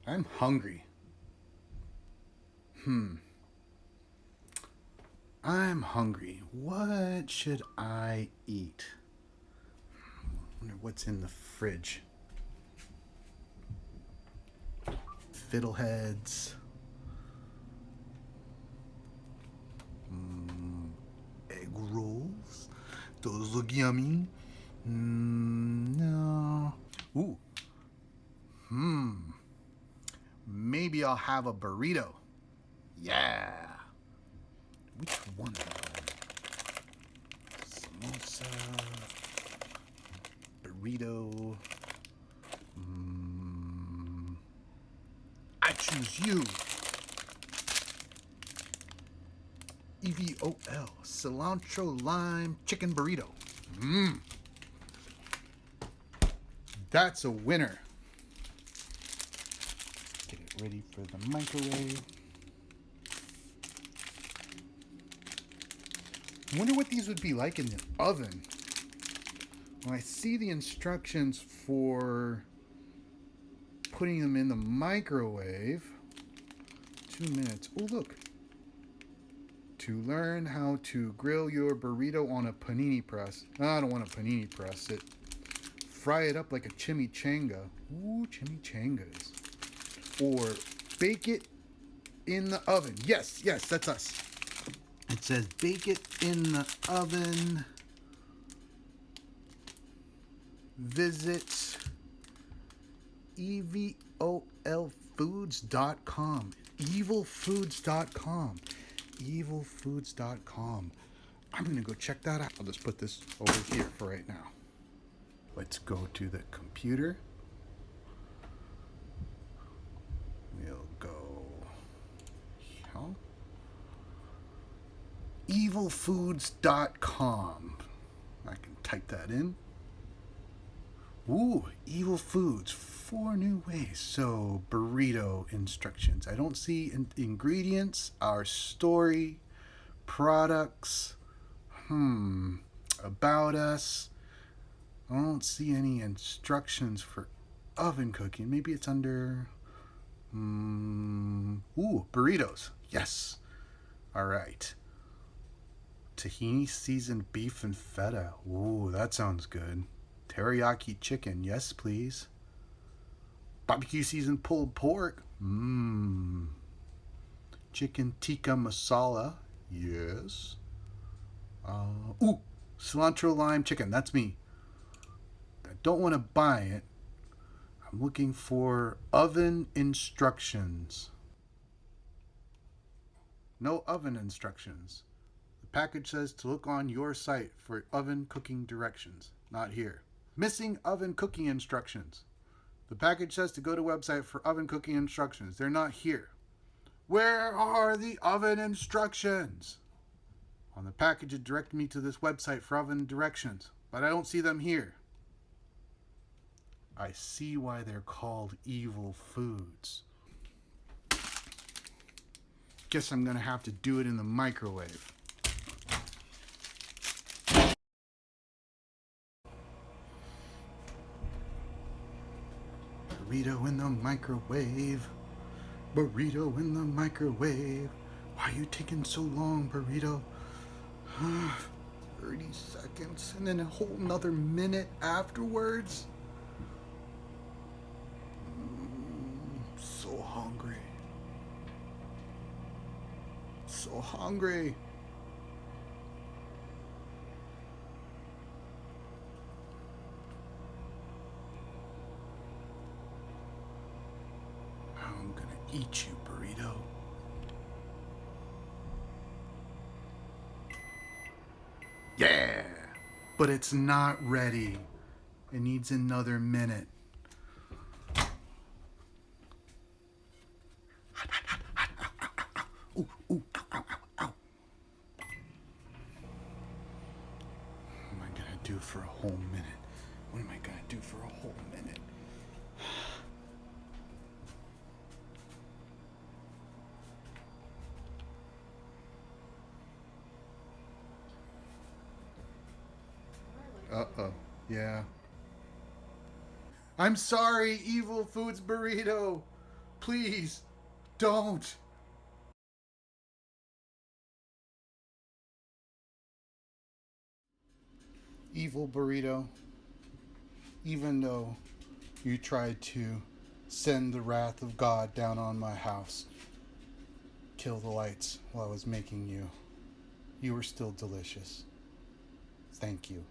I'm hungry. I'm hungry. What should I eat? I wonder what's in the fridge. Fiddleheads. Egg rolls. Those look yummy. No. Ooh. Maybe I'll have a burrito. Yeah. Which one of them? Samosa. Burrito. I choose you. EVOL. Cilantro lime chicken burrito. That's a winner. Get it ready for the microwave. I wonder what these would be like in the oven. When I see the instructions for putting them in the microwave, 2 minutes. Oh, look. To learn how to grill your burrito on a panini press. I don't want a panini press it. Fry it up like a chimichanga. Ooh, chimichangas. Or bake it in the oven. Yes, that's us. It says bake it in the oven. Visit evolfoods.com. evolfoods.com. evolfoods.com. I'm going to go check that out. I'll just put this over here for right now. Let's go to the computer. We'll go here. evolfoods.com. I can type that in. Ooh, Evil Foods, 4 new ways. So, burrito instructions. I don't see ingredients, our story, products, about us. I don't see any instructions for oven cooking. Maybe it's under, burritos. Yes. All right. Tahini seasoned beef and feta. Ooh, that sounds good. Teriyaki chicken, yes please. Barbecue seasoned pulled pork. Chicken tikka masala, yes. Cilantro lime chicken, that's me. I don't want to buy it. I'm looking for oven instructions. No oven instructions. The package says to look on your site for oven cooking directions. Not here. Missing oven cooking instructions. The package says to go to website for oven cooking instructions. They're not here. Where are the oven instructions? On the package it directed me to this website for oven directions, but I don't see them here. I see why they're called Evil Foods. Guess I'm gonna have to do it in the microwave. Burrito in the microwave. Burrito in the microwave. Why are you taking so long, burrito? 30 seconds and then a whole nother minute afterwards. So hungry. So hungry. I'm gonna eat you, burrito. Yeah! But it's not ready. It needs another minute. Ooh, ow, ow, ow. What am I gonna do for a whole minute? What am I gonna do for a whole minute? Uh-oh. Yeah. I'm sorry, Evil Foods Burrito. Please, don't. Evil burrito, even though you tried to send the wrath of God down on my house, kill the lights while I was making you, you were still delicious. Thank you.